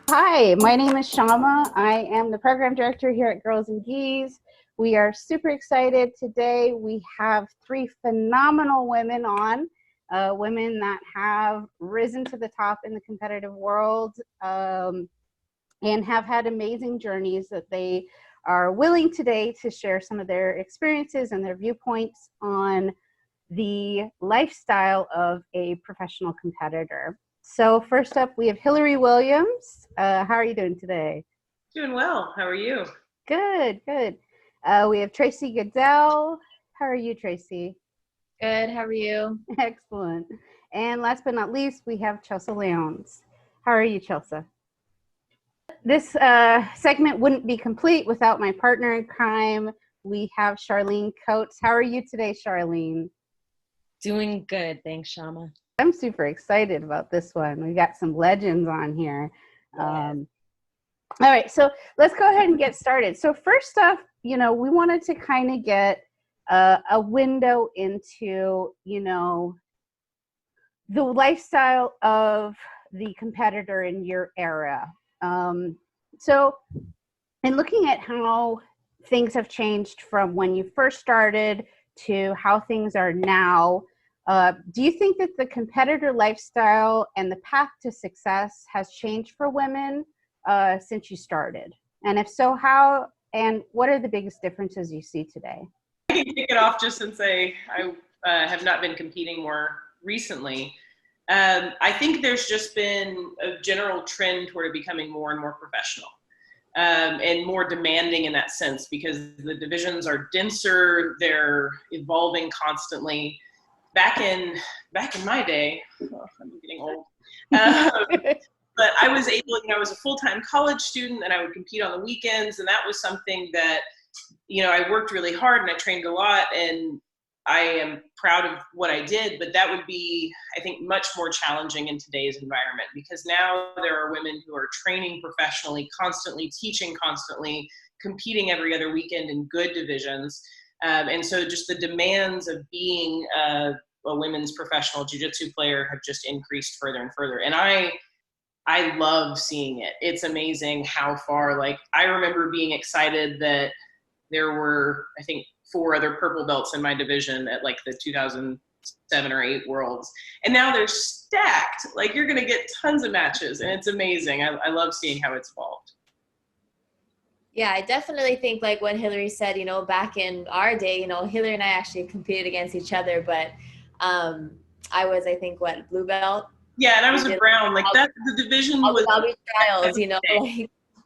Hi, my name is Shama. I am the program director here at Girls and Gis. We are super excited today. We have three phenomenal women on, women that have risen to the top in the competitive world and have had amazing journeys that they are willing today to share some of their experiences and their viewpoints on the lifestyle of a professional competitor. So first up, we have Hilary Williams. How are you doing today? Doing well. How are you? Good, good. We have Tracey Goodell. How are you, Tracey? Good. How are you? Excellent. And last but not least, we have Chelsah Lyons. How are you, Chelsah? This segment wouldn't be complete without my partner in crime. We have Charlene Coates. How are you today, Charlene? Doing good. Thanks, Shama. I'm super excited about this one. We got some legends on here. Yes. All right, so let's go ahead and get started. So first off, we wanted to kind of get a window into, the lifestyle of the competitor in your era. So in looking at how things have changed from when you first started to how things are now, do you think that the competitor lifestyle and the path to success has changed for women since you started? And if so, how, and what are the biggest differences you see today? I can kick it off just and say I have not been competing more recently. I think there's just been a general trend toward it becoming more and more professional and more demanding in that sense because the divisions are denser, they're evolving constantly. Back in my day, I'm getting old, but I was a full-time college student and I would compete on the weekends, and that was something that, I worked really hard and I trained a lot, and I am proud of what I did, but that would be, I think, much more challenging in today's environment because now there are women who are training professionally, constantly teaching, constantly competing every other weekend in good divisions. And so just the demands of being a women's professional jiu-jitsu player have just increased further and further. And I love seeing it. It's amazing how far, I remember being excited that there were, I think, 4 other purple belts in my division at the 2007 or 8 Worlds. And now they're stacked. You're going to get tons of matches, and it's amazing. I love seeing how it's evolved. Yeah, I definitely think when Hilary said, back in our day, Hilary and I actually competed against each other, but I was, I think, blue belt? Yeah, and I was a brown. The division was trials,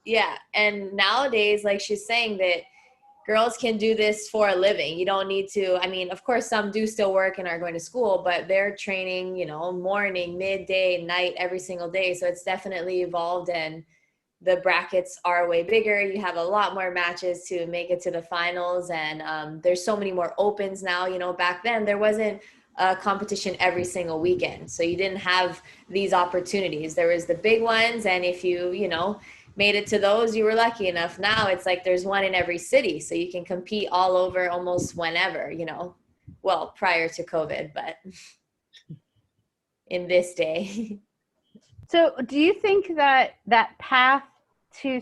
yeah. And nowadays, she's saying that girls can do this for a living. You don't need to, of course, some do still work and are going to school, but they're training, morning, midday, night, every single day. So it's definitely evolved, and the brackets are way bigger. You have a lot more matches to make it to the finals, and there's so many more opens now. Back then there wasn't a competition every single weekend, so you didn't have these opportunities. There was the big ones, and if you made it to those, you were lucky enough. Now it's there's one in every city, so you can compete all over almost whenever, well, prior to COVID, but in this day. So do you think that path to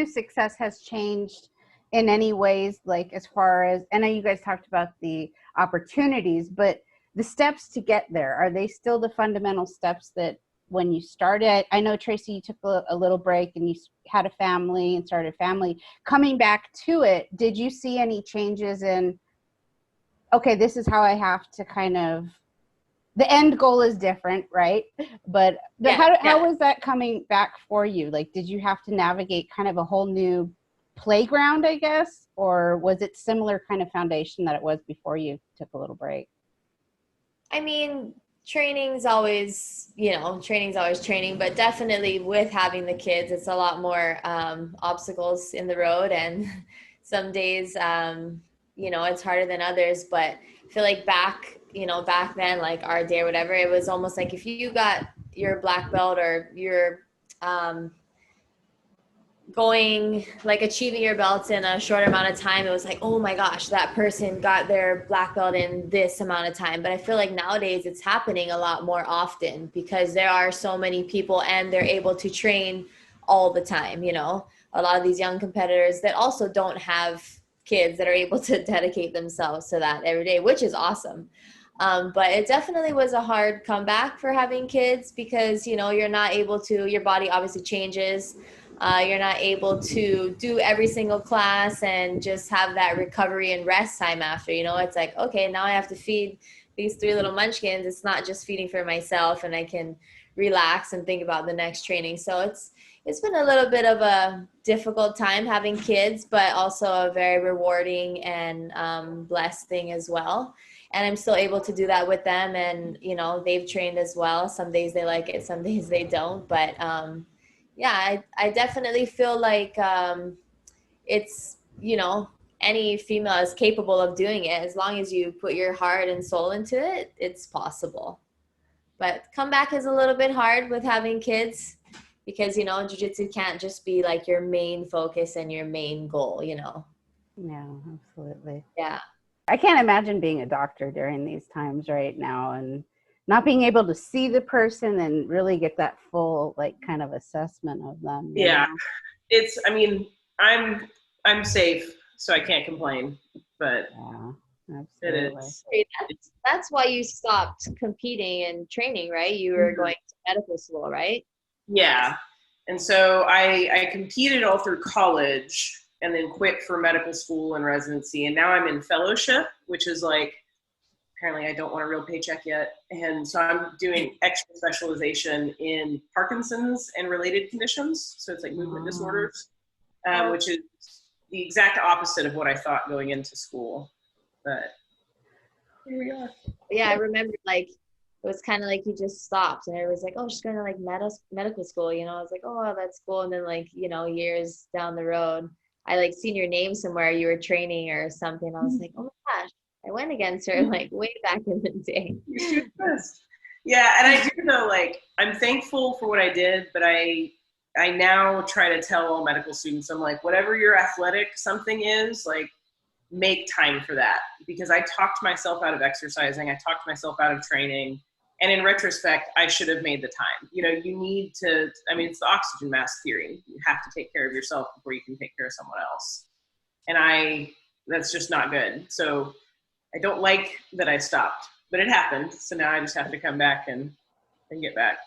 success has changed in any ways, as far as, I know you guys talked about the opportunities, but the steps to get there, are they still the fundamental steps that when you started? I know, Tracey, you took a little break and you had a family and started a family. Coming back to it, did you see any changes in, okay, this is how I have to kind of, the end goal is different, right? But how was that coming back for you? Did you have to navigate kind of a whole new playground, I guess? Or was it similar kind of foundation that it was before you took a little break? Training's always training, but definitely with having the kids, it's a lot more obstacles in the road, and some days, it's harder than others. But I feel back then, our day or whatever, it was almost if you got your black belt or your achieving your belts in a short amount of time, it was like, oh my gosh, that person got their black belt in this amount of time. But I feel like nowadays it's happening a lot more often because there are so many people and they're able to train all the time. You know, a lot of these young competitors that also don't have kids that are able to dedicate themselves to that every day, which is awesome. But it definitely was a hard comeback for having kids because, you know, you're not able to, your body obviously changes. You're not able to do every single class and just have that recovery and rest time after. You know, it's like, okay, now I have to feed these 3 little munchkins. It's not just feeding for myself, and I can relax and think about the next training. So it's been a little bit of a difficult time having kids, but also a very rewarding and blessed thing as well. And I'm still able to do that with them. And, you know, they've trained as well. Some days they like it, some days they don't. But yeah, I definitely feel like it's, you know, any female is capable of doing it. As long as you put your heart and soul into it, it's possible. But comeback is a little bit hard with having kids because, you know, jiu-jitsu can't just be like your main focus and your main goal, you know. Yeah, absolutely. Yeah. I can't imagine being a doctor during these times right now and not being able to see the person and really get that full, like, kind of assessment of them. Yeah. It's, I mean, I'm safe, so I can't complain, but yeah, absolutely. It is. That's why you stopped competing and training, right? You were going to medical school, right? Yeah. And so I competed all through college and then quit for medical school and residency. And now I'm in fellowship, which is like, apparently I don't want a real paycheck yet. And so I'm doing extra specialization in Parkinson's and related conditions. So it's like movement disorders, which is the exact opposite of what I thought going into school. But here we are. Yeah, I remember like, it was kind of like you just stopped and everybody's like, oh, she's going to like medical school. You know, I was like, oh, that's cool. And then like, you know, years down the road, I like seen your name somewhere, you were training or something. I was like, oh my gosh, I went against her like way back in the day. Yeah, and I do know, like, I'm thankful for what I did, but I now try to tell all medical students, I'm like, whatever your athletic something is, like, make time for that. Because I talked myself out of exercising, I talked myself out of training, and in retrospect, I should have made the time. You know, you need to, I mean, it's the oxygen mask theory. You have to take care of yourself before you can take care of someone else. And that's just not good. So I don't like that I stopped, but it happened. So now I just have to come back and get back.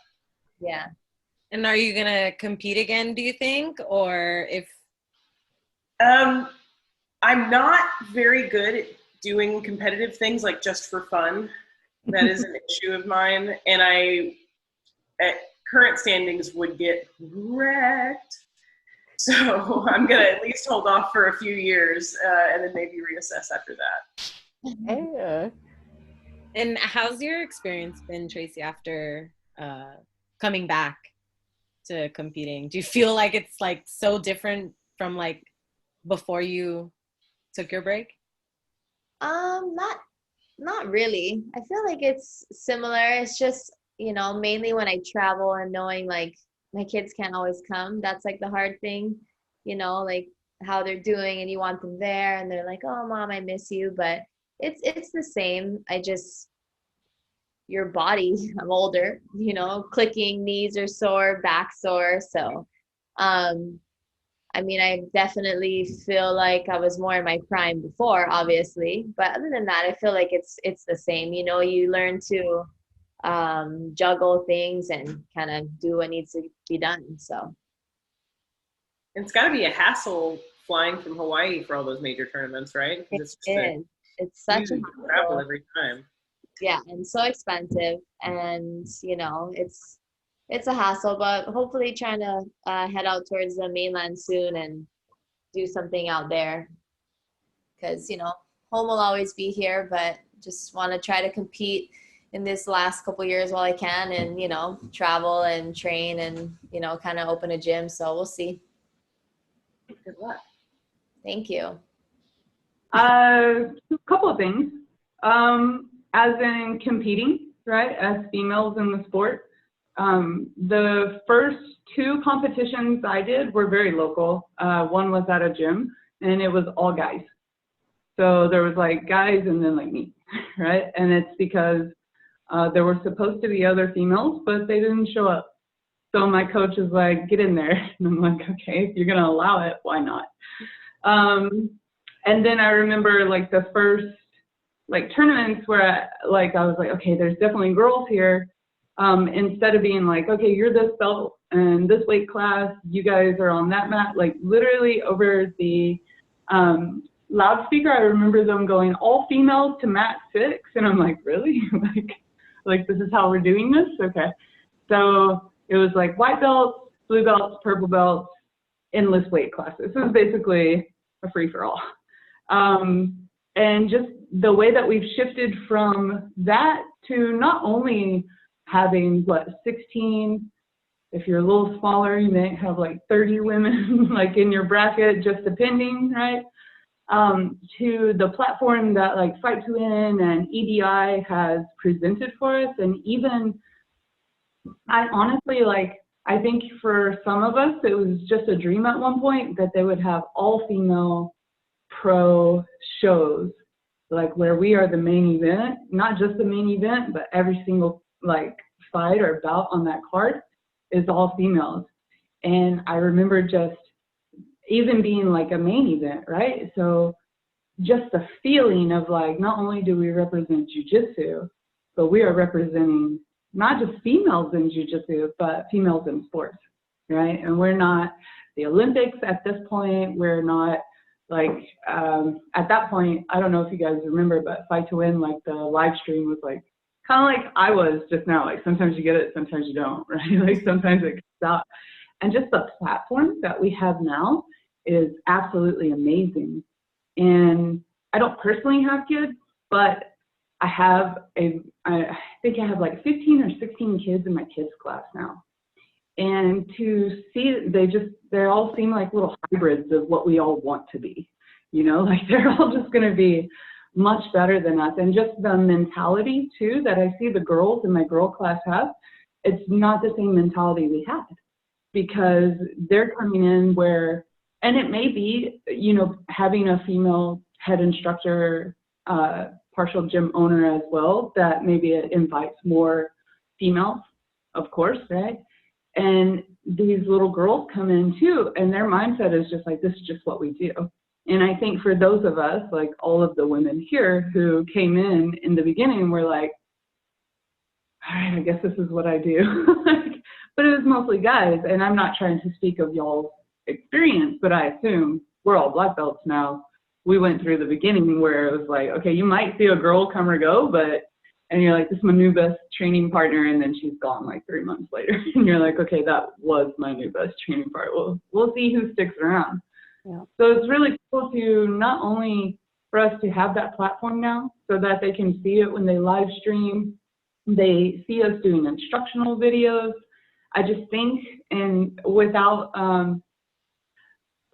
Yeah. And are you going to compete again, do you think? Or if? I'm not very good at doing competitive things like just for fun. That is an issue of mine. And I, at current standings, would get wrecked. So I'm going to at least hold off for a few years and then maybe reassess after that. Yeah. And how's your experience been, Tracey, after coming back to competing? Do you feel like it's like so different from like before you took your break? Not really. I feel like it's similar. It's just, you know, mainly when I travel and knowing like my kids can't always come. That's like the hard thing, you know, like how they're doing and you want them there and they're like, oh mom, I miss you. But it's the same. Your body, I'm older, you know, clicking, knees are sore, back sore. So, I mean, I definitely feel like I was more in my prime before, obviously. But other than that, I feel like it's the same. You know, you learn to juggle things and kind of do what needs to be done. So it's got to be a hassle flying from Hawaii for all those major tournaments, right? It's such a travel every time. Yeah, and so expensive, and you know, it's a hassle, but hopefully trying to head out towards the mainland soon and do something out there because, you know, home will always be here, but just want to try to compete in this last couple years while I can and, you know, travel and train and, you know, kind of open a gym. So we'll see. Good luck. Thank you. A couple of things. As in competing, right, as females in the sport, The first 2 competitions I did were very local. One was at a gym, and it was all guys. So there was like guys and then like me, right? And it's because there were supposed to be other females, but they didn't show up. So my coach is like, get in there. And I'm like, okay, if you're going to allow it, why not? And then I remember like the first like tournaments where I was like, okay, there's definitely girls here. Instead of being like, okay, you're this belt and this weight class, you guys are on that mat, like literally over the loudspeaker, I remember them going all females to mat 6. And I'm like, really? like this is how we're doing this? Okay. So it was like white belts, blue belts, purple belts, endless weight classes. So it was basically a free for all. And just the way that we've shifted from that to not only having 16, if you're a little smaller, you may have like 30 women like in your bracket, just depending, right? To the platform that like Fight to Win and EDI has presented for us. And even, I honestly, like, I think for some of us, it was just a dream at one point that they would have all female pro shows, like where we are the main event, not just the main event, but every single like fight or bout on that card is all females. And I remember just even being like a main event, right? So just the feeling of like, not only do we represent jiu-jitsu, but we are representing not just females in jiu-jitsu, but females in sports, right? And we're not the Olympics at this point. We're not like, at that point, I don't know if you guys remember, but Fight to Win, like the live stream was like, kind of like I was just now, like sometimes you get it, sometimes you don't, right? Like sometimes it comes out. And just the platform that we have now is absolutely amazing. And I don't personally have kids, but I think I have like 15 or 16 kids in my kids class now. And to see, they all seem like little hybrids of what we all want to be, you know, like they're all just going to be much better than us. And just the mentality too, that I see the girls in my girl class have, it's not the same mentality we had, because they're coming in where, and it may be, you know, having a female head instructor, partial gym owner as well, that maybe it invites more females, of course, right? And these little girls come in too, and their mindset is just like, this is just what we do. And I think for those of us, like all of the women here who came in the beginning, were like, all right, I guess this is what I do. But it was mostly guys, and I'm not trying to speak of y'all's experience, but I assume we're all black belts now. We went through the beginning where it was like, okay, you might see a girl come or go, and you're like, this is my new best training partner, and then she's gone like 3 months later. And you're like, okay, that was my new best training partner. We'll see who sticks around. Yeah. So it's really cool to not only for us to have that platform now so that they can see it when they live stream, they see us doing instructional videos. I just think, and without,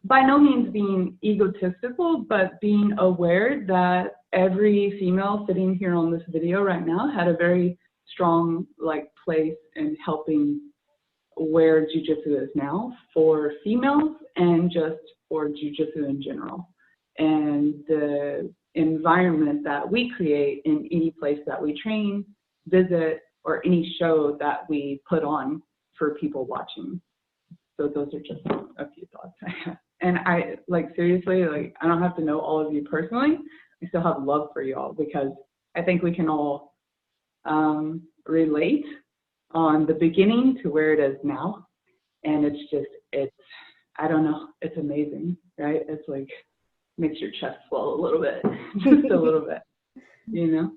by no means being egotistical, but being aware that every female sitting here on this video right now had a very strong like place in helping where jiu-jitsu is now for females and just for jiu-jitsu in general. And the environment that we create in any place that we train, visit, or any show that we put on for people watching. So those are just a few thoughts I have. And I, like, seriously, like, I don't have to know all of you personally. I still have love for you all, because I think we can all relate on the beginning to where it is now. And it's, I don't know, it's amazing, right? It's like, makes your chest swell a little bit, just a little bit, you know?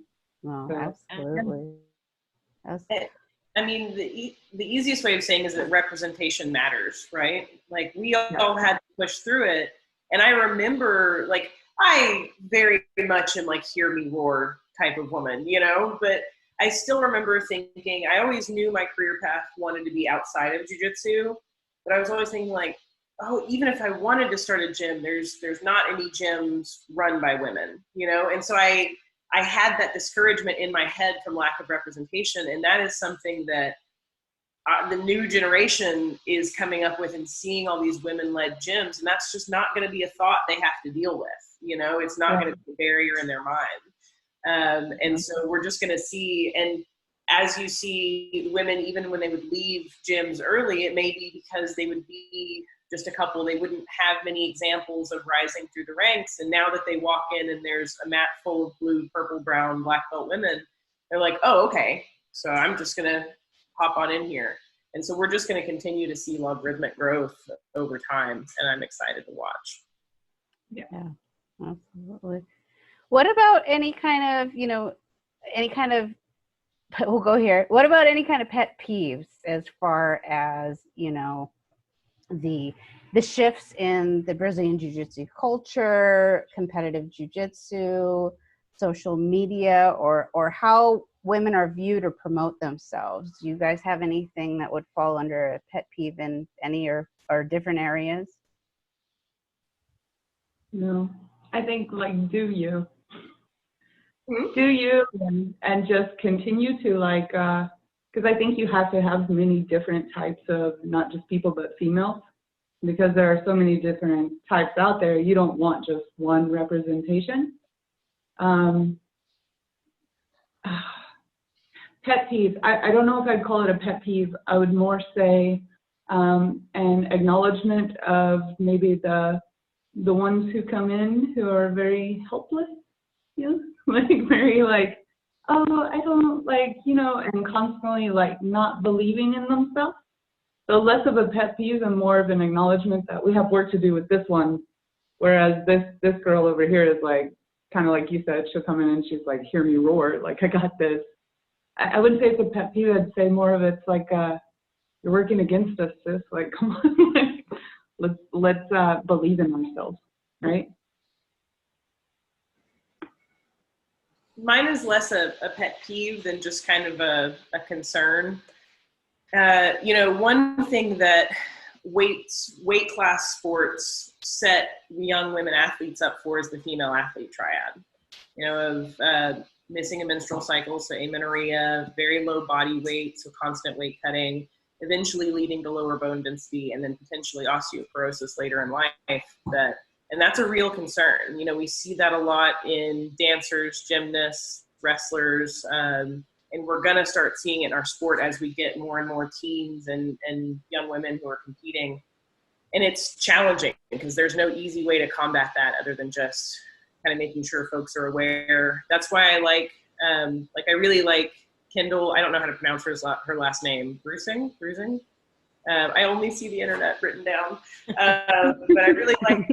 Oh, So, absolutely. I mean, the easiest way of saying is that representation matters, right? Like, we all had to push through it. And I remember, like, I very much am like, hear me roar type of woman, you know? But I still remember thinking, I always knew my career path wanted to be outside of jiu-jitsu, but I was always thinking like, oh, even if I wanted to start a gym, there's not any gyms run by women, you know? And so I had that discouragement in my head from lack of representation. And that is something that the new generation is coming up with and seeing all these women-led gyms, and that's just not going to be a thought they have to deal with. It's not going to be a barrier in their mind. And so we're just going to see, and as you see women, even when they would leave gyms early, it may be because they would be just a couple, they wouldn't have many examples of rising through the ranks. And now that they walk in and there's a mat full of blue, purple, brown, black belt women, they're like, oh, okay, so I'm just going to hop on in here. And so we're just going to continue to see logarithmic growth over time, and I'm excited to watch. Yeah, absolutely. What about any kind of, we'll go here. What about any kind of pet peeves as far as, the shifts in the Brazilian Jiu Jitsu culture, competitive Jiu Jitsu, social media, or how women are viewed or promote themselves? Do you guys have anything that would fall under a pet peeve in any or different areas? No, I think do you. Do you and just continue to because I think you have to have many different types of, not just people, but females, because there are so many different types out there. You don't want just one representation. Pet peeve, I don't know if I'd call it a pet peeve. I would more say an acknowledgement of maybe the ones who come in who are very helpless, very oh, I don't and constantly not believing in themselves. So less of a pet peeve and more of an acknowledgement that we have work to do with this one. Whereas this girl over here is kind of like you said, she'll come in and she's like, hear me roar, I got this. I wouldn't say it's a pet peeve. I'd say more of it's you're working against us, sis. Come on, let's believe in ourselves, right? Mine is less a pet peeve than just kind of a concern. One thing that weight class sports set young women athletes up for is the female athlete triad, of missing a menstrual cycle, so amenorrhea, very low body weight, so constant weight cutting, eventually leading to lower bone density, and then potentially osteoporosis later in life. And that's a real concern. We see that a lot in dancers, gymnasts, wrestlers, and we're going to start seeing it in our sport as we get more and more teens and young women who are competing. And it's challenging because there's no easy way to combat that other than just kind of making sure folks are aware. That's why I really like Kendall. I don't know how to pronounce her last name. Bruising? I only see the internet written down, but I really like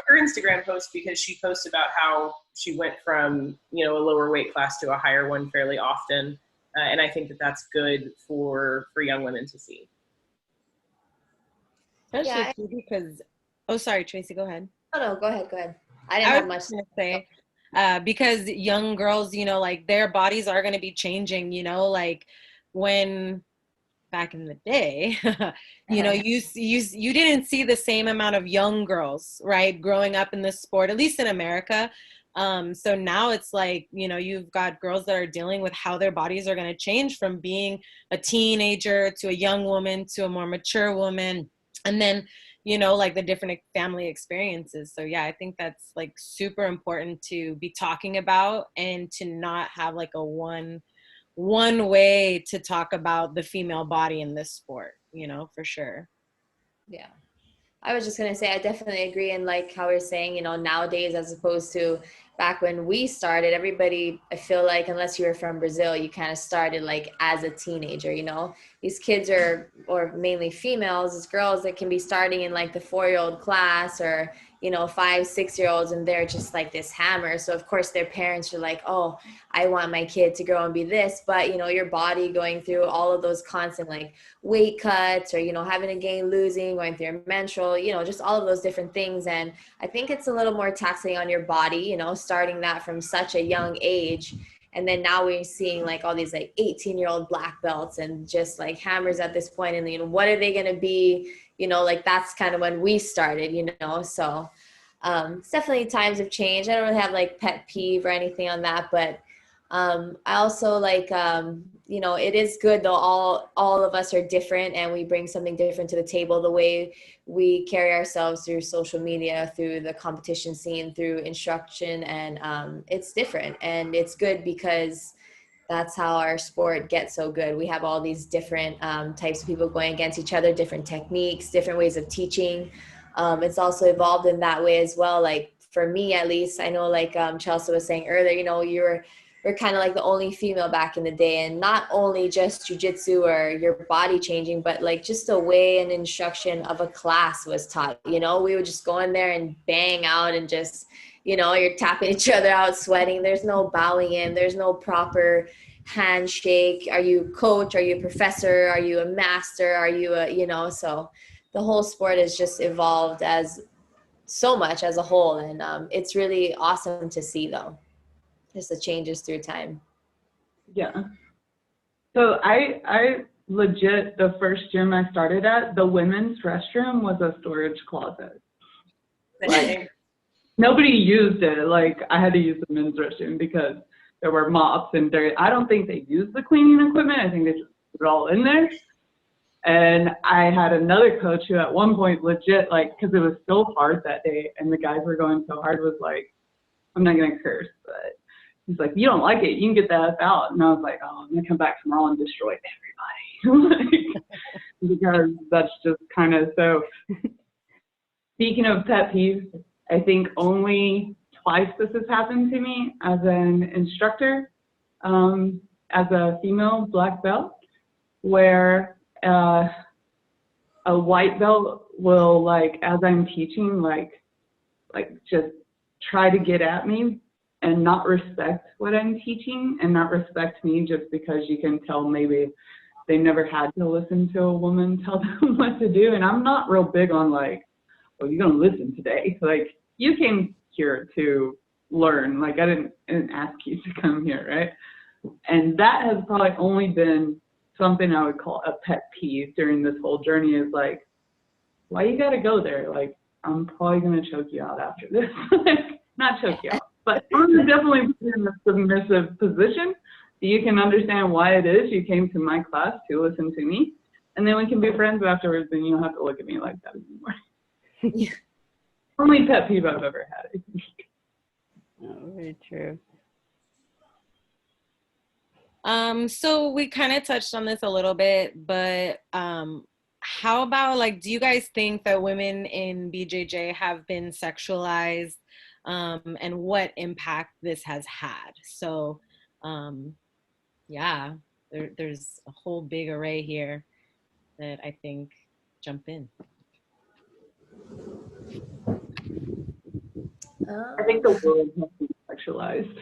her Instagram post because she posts about how she went from a lower weight class to a higher one fairly often, and I think that's good for young women to see. Especially because, sorry, Tracy, go ahead. Oh no, go ahead. I didn't have much to say. Because young girls, their bodies are going to be changing. When back in the day, you didn't see the same amount of young girls, right, growing up in this sport, at least in America. So now it's you've got girls that are dealing with how their bodies are going to change from being a teenager to a young woman to a more mature woman, and then the different family experiences. So yeah, I think that's super important to be talking about and to not have a one way to talk about the female body in this sport, for sure. Yeah. I was just going to say, I definitely agree. And how we're saying, nowadays, as opposed to back when we started, everybody, I feel like, unless you were from Brazil, you kind of started as a teenager, these kids or mainly females, as girls that can be starting in the 4-year-old class or, 5-6-year-olds, and they're just this hammer. So of course their parents are oh, I want my kid to grow and be this, but your body going through all of those constant weight cuts or, having to gain, losing, going through your menstrual, just all of those different things. And I think it's a little more taxing on your body, starting that from such a young age. And then now we're seeing all these 18-year-old black belts and just hammers at this point. And what are they going to be? That's kind of when we started, so it's definitely times have changed. I don't really have pet peeve or anything on that, but I also like, you know, it is good though. All of us are different and we bring something different to the table. The way we carry ourselves through social media, through the competition scene, through instruction, and it's different. And it's good because that's how our sport gets so good. We have all these different types of people going against each other, different techniques, different ways of teaching. It's also evolved in that way as well. Like for me, at least, I know like Chelsah was saying earlier, you know, we're kind of like the only female back in the day, and not only just jiu-jitsu or your body changing, but like just the way an instruction of a class was taught. You know, we would just go in there and bang out and just, you know, you're tapping each other out, sweating. There's no bowing in. There's no proper handshake. Are you coach? Are you a professor? Are you a master? Are you a, you know, so the whole sport has just evolved as so much as a whole. And it's really awesome to see though, just the changes through time. Yeah. So I legit, the first gym I started at, the women's restroom was a storage closet. Like, nobody used it. Like, I had to use the men's restroom because there were mops and dirt. I don't think they used the cleaning equipment. I think they just put it all in there. And I had another coach who at one point legit, like, because it was so hard that day and the guys were going so hard, was like, I'm not going to curse, but he's like, you don't like it, you can get that out. And I was like, oh, I'm going to come back tomorrow and destroy everybody. Like, because that's just kind of so. Speaking of pet peeves, I think only twice this has happened to me as an instructor, as a female black belt, where a white belt will, like, as I'm teaching, like just try to get at me and not respect what I'm teaching and not respect me just because you can tell maybe they never had to listen to a woman tell them what to do. And I'm not real big on like, oh, you're going to listen today. Like, you came here to learn. Like, I didn't ask you to come here, right? And that has probably only been something I would call a pet peeve during this whole journey, is like, why you got to go there? Like, I'm probably going to choke you out after this. Like, not choke you out, but I'm going to definitely be in a submissive position so you can understand why it is you came to my class to listen to me. And then we can be friends afterwards, and you don't have to look at me like that anymore. Yeah. Only pet peeve I've ever had, I think. Oh, very true. So we kind of touched on this a little bit, but how about, like, do you guys think that women in BJJ have been sexualized, and what impact this has had? So yeah, there's a whole big array here that I think jump in. I think the world has been sexualized,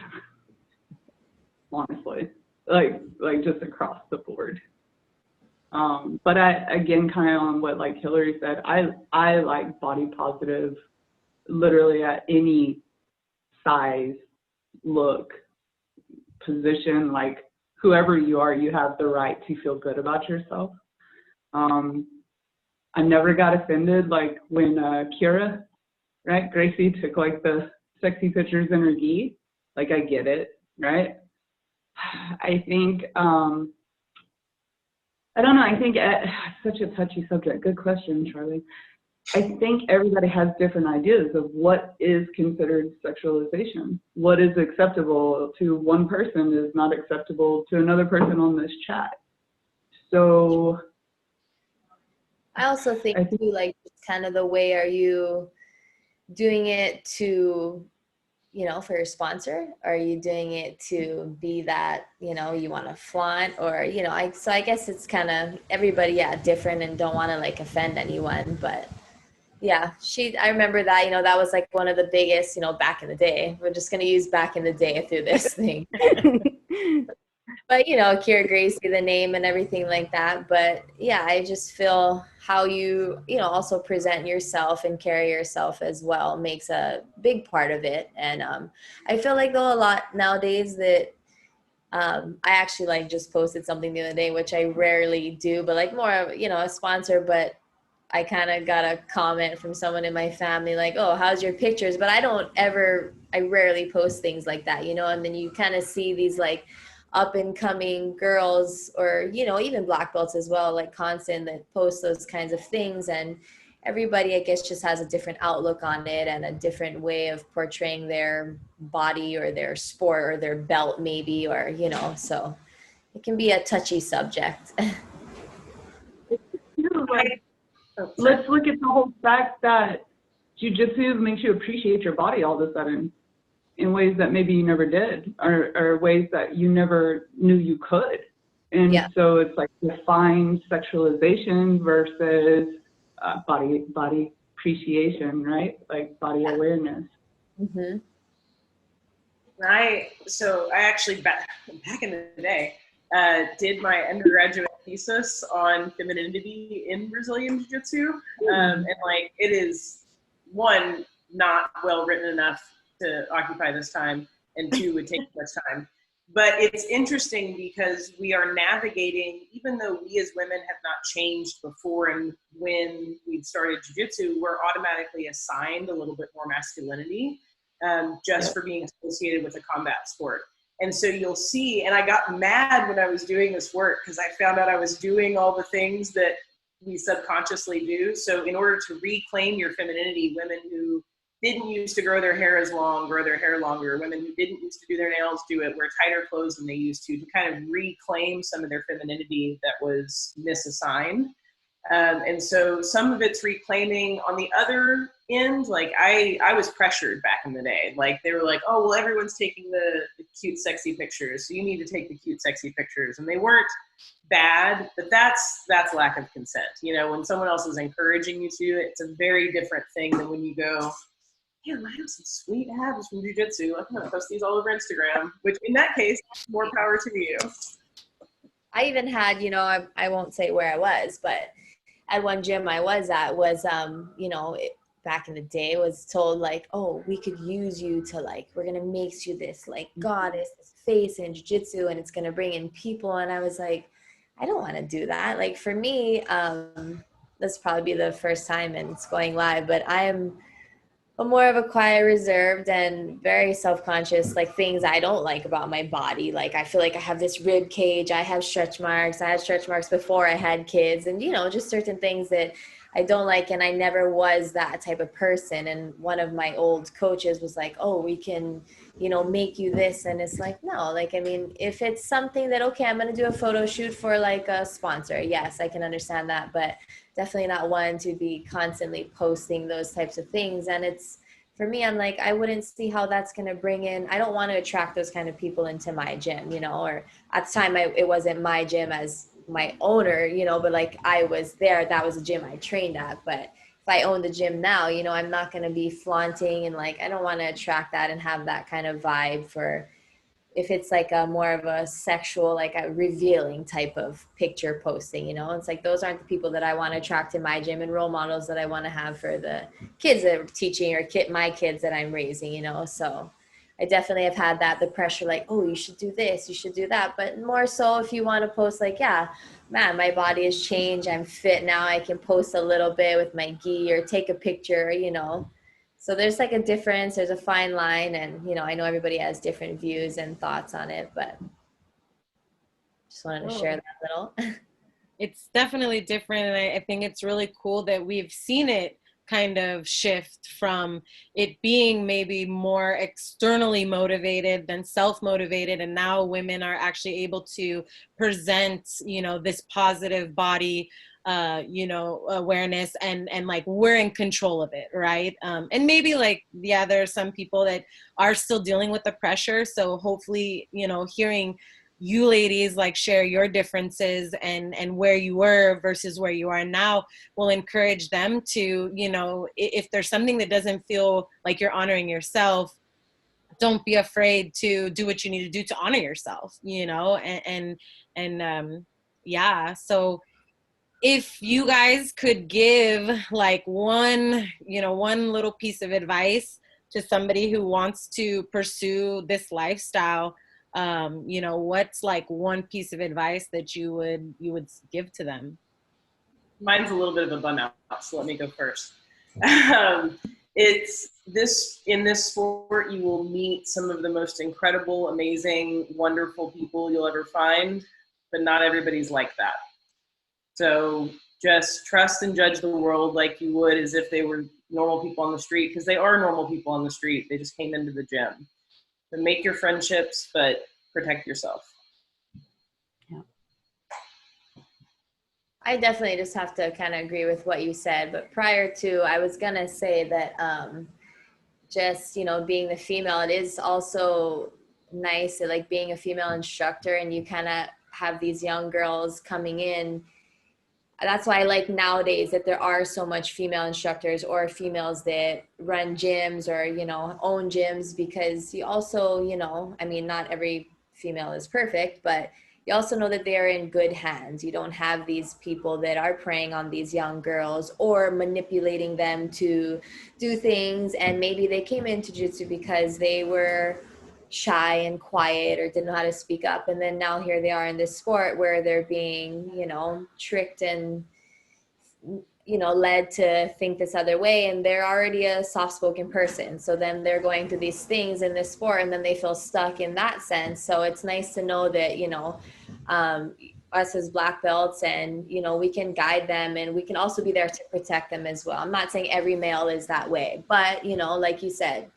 honestly, like just across the board. But I, again, kind of on what like Hilary said, I like body positive, literally at any size, look, position. Like, whoever you are, you have the right to feel good about yourself. I never got offended, like when Kira, right, Gracie took like the sexy pictures in her gi. Like, I get it, right? I think, I don't know, I think it's such a touchy subject. Good question, Charlie. I think everybody has different ideas of what is considered sexualization. What is acceptable to one person is not acceptable to another person on this chat. So I also think too, like, kind of the way, are you doing it to, you know, for your sponsor? Or are you doing it to be that, you know, you want to flaunt, or, you know, so I guess it's kind of everybody, yeah, different, and don't want to like offend anyone. But yeah, I remember that, you know, that was like one of the biggest, you know, back in the day. We're just going to use back in the day through this thing. But, you know, Kira Gracie, the name and everything like that. But yeah, I just feel how you know, also present yourself and carry yourself as well makes a big part of it. And I feel like though a lot nowadays that I actually like just posted something the other day, which I rarely do, but like more of, you know, a sponsor, but I kind of got a comment from someone in my family like, oh, how's your pictures? But I rarely post things like that, you know, and then you kind of see these like up and coming girls or, you know, even black belts as well, like constant that post those kinds of things. And everybody, I guess, just has a different outlook on it and a different way of portraying their body or their sport or their belt maybe, or, you know, so it can be a touchy subject. Like, let's look at the whole fact that jiu-jitsu makes you appreciate your body all of a sudden in ways that maybe you never did, or ways that you never knew you could. And Yeah. so it's like defined sexualization versus body appreciation, right? Like body awareness. Mm-hmm. I actually back in the day did my undergraduate thesis on femininity in Brazilian Jiu Jitsu, and like it is, one, not well written enough to occupy this time, and two, would take much time. But it's interesting because we are navigating, even though we as women have not changed before, and when we started jiu-jitsu, we're automatically assigned a little bit more masculinity just for being associated with a combat sport. And so you'll see, and I got mad when I was doing this work because I found out I was doing all the things that we subconsciously do. So in order to reclaim your femininity, women who didn't used to grow their hair as long, grow their hair longer, women who didn't used to do their nails, do it, wear tighter clothes than they used to kind of reclaim some of their femininity that was misassigned. And so some of it's reclaiming. On the other end, like I was pressured back in the day. Like they were like, oh, well, everyone's taking the cute, sexy pictures, so you need to take the cute, sexy pictures. And they weren't bad, but that's lack of consent. You know, when someone else is encouraging you to, it's a very different thing than when you go, yeah, I have some sweet abs from jiu-jitsu. I'm gonna post these all over Instagram, which in that case, more power to you. I even had, you know, I won't say where I was, but at one gym I was at was, you know, back in the day was told like, oh, we could use you to like, we're going to make you this like goddess, this face in jiu-jitsu, and it's going to bring in people. And I was like, I don't want to do that. Like for me, this probably be the first time and it's going live, but I'm more of a quiet, reserved, and very self-conscious, like things I don't like about my body. Like I feel like I have this rib cage, I have stretch marks, I had stretch marks before I had kids, and you know, just certain things that I don't like, and I never was that type of person. And one of my old coaches was like, oh, we can, you know, make you this. And it's like, no, like, I mean, if it's something that, okay, I'm going to do a photo shoot for like a sponsor, yes, I can understand that, but definitely not one to be constantly posting those types of things. And it's, for me, I'm like, I wouldn't see how that's going to bring in, I don't want to attract those kind of people into my gym, you know, or at the time it wasn't my gym as my owner, you know, but like I was there, that was a gym I trained at. But if I own the gym now, you know, I'm not going to be flaunting, and like, I don't want to attract that and have that kind of vibe for, if it's like a more of a sexual, like a revealing type of picture posting, you know, it's like, those aren't the people that I want to attract in my gym, and role models that I want to have for the kids that I'm teaching, or my kids that I'm raising, you know. So I definitely have had that, the pressure, like, oh, you should do this, you should do that. But more so if you want to post like, yeah, man, my body has changed, I'm fit now, I can post a little bit with my gi or take a picture, you know. So there's like a difference, there's a fine line, and, you know, I know everybody has different views and thoughts on it, but just wanted to share that little. It's definitely different, and I think it's really cool that we've seen it kind of shift from it being maybe more externally motivated than self-motivated, and now women are actually able to present, you know, this positive body you know, awareness, and like we're in control of it, right? And maybe like, yeah, there are some people that are still dealing with the pressure, so hopefully, you know, hearing you ladies like share your differences and where you were versus where you are now will encourage them to, you know, if there's something that doesn't feel like you're honoring yourself, don't be afraid to do what you need to do to honor yourself, you know. And yeah, so if you guys could give like one, you know, one little piece of advice to somebody who wants to pursue this lifestyle, you know, what's like one piece of advice that you would give to them? mine's a little bit of a bum out, so let me go first. It's this, in this sport, you will meet some of the most incredible, amazing, wonderful people you'll ever find, but not everybody's like that. So just trust and judge the world like you would as if they were normal people on the street, because they are normal people on the street. They just came into the gym. So make your friendships, but protect yourself. Yeah. I definitely just have to kind of agree with what you said. But prior to, I was going to say that just, you know, being the female, it is also nice, like being a female instructor, and you kind of have these young girls coming in. That's why I like nowadays that there are so much female instructors or females that run gyms or, you know, own gyms, because you also, you know, I mean, not every female is perfect, but you also know that they are in good hands. You don't have these people that are preying on these young girls or manipulating them to do things. And maybe they came into jiu-jitsu because they were shy and quiet or didn't know how to speak up, and then now here they are in this sport where they're being, you know, tricked and, you know, led to think this other way, and they're already a soft-spoken person, so then they're going through these things in this sport and then they feel stuck in that sense. So it's nice to know that, you know, us as black belts, and, you know, we can guide them, and we can also be there to protect them as well. I'm not saying every male is that way, but, you know, like you said,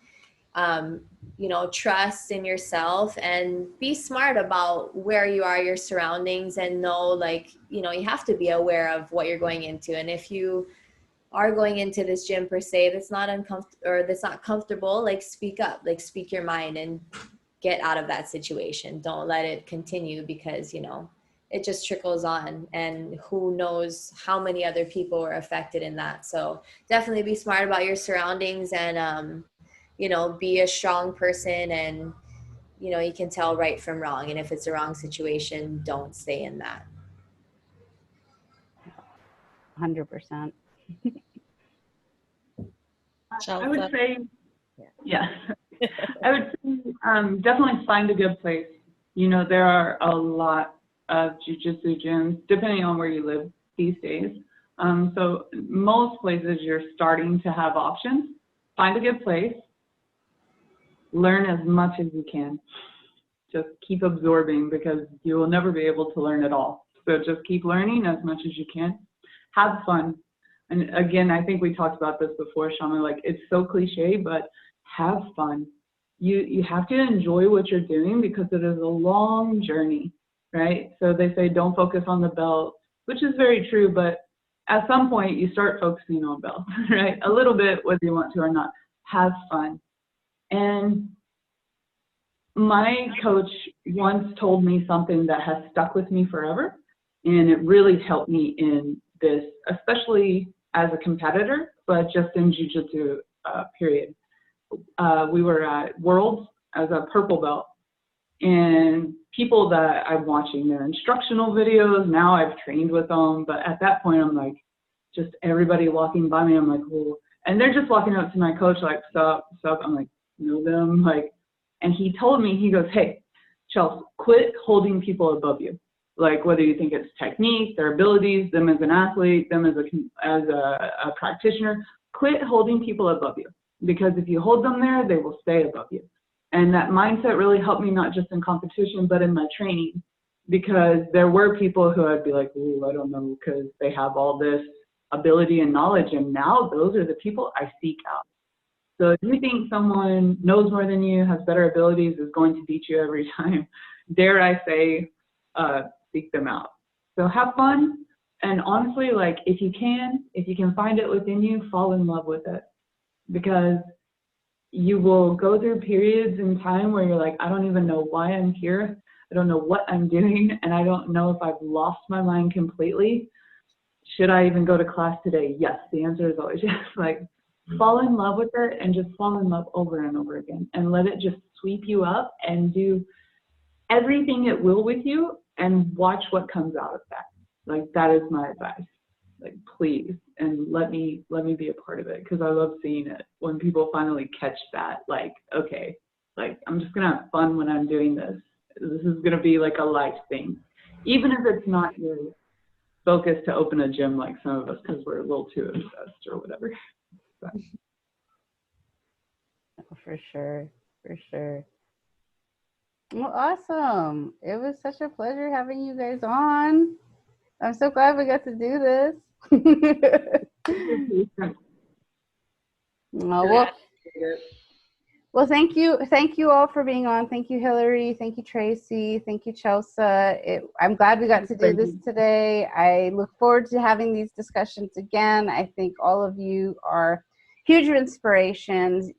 you know, trust in yourself and be smart about where you are, your surroundings, and know, like, you know, you have to be aware of what you're going into. And if you are going into this gym per se, that's not uncomfortable or that's not comfortable, like, speak up, like, speak your mind and get out of that situation. Don't let it continue, because, you know, it just trickles on, and who knows how many other people were affected in that. So definitely be smart about your surroundings, and, you know, be a strong person, and, you know, you can tell right from wrong. And if it's a wrong situation, don't stay in that. 100%. I would say, yeah, I would say definitely find a good place. You know, there are a lot of jiu-jitsu gyms, depending on where you live these days. So most places you're starting to have options. Find a good place. Learn as much as you can. Just keep absorbing, because you will never be able to learn it all. So just keep learning as much as you can. Have fun. And again, I think we talked about this before, Shama, like, it's so cliche, but have fun. You have to enjoy what you're doing, because it is a long journey, right? So they say don't focus on the belt, which is very true, but at some point you start focusing on belts, right? A little bit, whether you want to or not. Have fun. And my coach once told me something that has stuck with me forever, and it really helped me in this, especially as a competitor, but just in jiu-jitsu, period. We were at Worlds as a purple belt, and people that I'm watching their instructional videos, now I've trained with them, but at that point I'm like, just everybody walking by me, I'm like, whoa. And they're just walking up to my coach like, sup. I'm like, know them, like, and he told me, he goes, hey, Chelsah, quit holding people above you. Like, whether you think it's technique, their abilities, them as an athlete, them as a practitioner, quit holding people above you. Because if you hold them there, they will stay above you. And that mindset really helped me, not just in competition, but in my training. Because there were people who I'd be like, ooh, I don't know, because they have all this ability and knowledge. And now those are the people I seek out. So if you think someone knows more than you, has better abilities, is going to beat you every time, dare I say, seek them out. So have fun. And honestly, like, if you can find it within you, fall in love with it. Because you will go through periods in time where you're like, I don't even know why I'm here. I don't know what I'm doing. And I don't know if I've lost my mind completely. Should I even go to class today? Yes. The answer is always yes. Like, fall in love with it, and just fall in love over and over again, and let it just sweep you up and do everything it will with you, and watch what comes out of that. Like, that is my advice. Like, please, and let me be a part of it, because I love seeing it when people finally catch that. Like, okay, like, I'm just gonna have fun when I'm doing this. This is gonna be like a life thing, even if it's not yours. focus to open a gym like some of us because we're a little too obsessed or whatever. So. For sure, for sure. Well, awesome. It was such a pleasure having you guys on. I'm so glad we got to do this. Oh, well, thank you all for being on. Thank you, Hilary. Thank you, Tracey. Thank you, Chelsah. I'm glad we got to do this today. I look forward to having these discussions again. I think all of you are huge inspirations.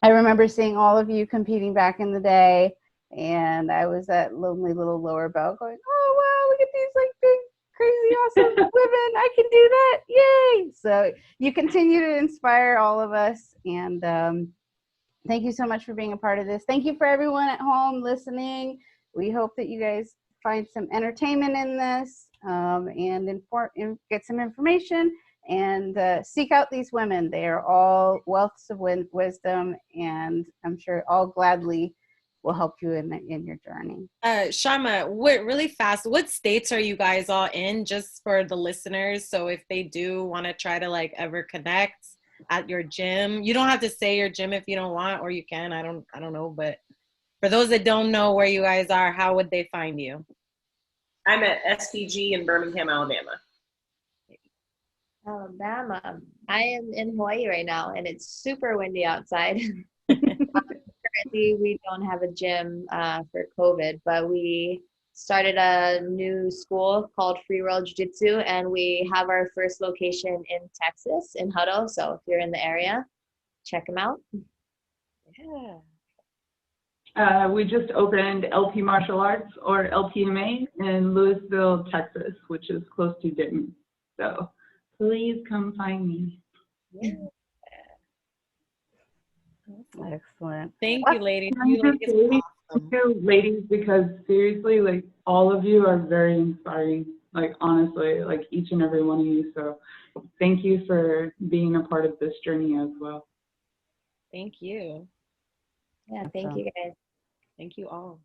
I remember seeing all of you competing back in the day, and I was that lonely little lower belt going, oh, wow, look at these like big, crazy, awesome women. I can do that. Yay. So you continue to inspire all of us. And thank you so much for being a part of this. Thank you for everyone at home listening. We hope that you guys find some entertainment in this and get some information. And seek out these women. They are all wealths of wisdom, and I'm sure all gladly will help you in your journey. Shama, really fast, what states are you guys all in, just for the listeners? So if they do want to try to like ever connect at your gym, you don't have to say your gym if you don't want, or you can. I don't know, but for those that don't know where you guys are, how would they find you? I'm at SPG in Birmingham, Alabama. Alabama. I am in Hawaii right now, and it's super windy outside. Currently, we don't have a gym for COVID, but we started a new school called Free World Jiu Jitsu, and we have our first location in Texas, in Hutto. So if you're in the area, check them out. Yeah. We just opened LP Martial Arts, or LPMA, in Louisville, Texas, which is close to Dayton. So please come find me. Yeah. Excellent. Thank you, ladies. You ladies, awesome. You ladies, because seriously, like all of you are very inspiring. Like honestly, like each and every one of you. So thank you for being a part of this journey as well. Thank you. Yeah, thank you guys. Thank you all.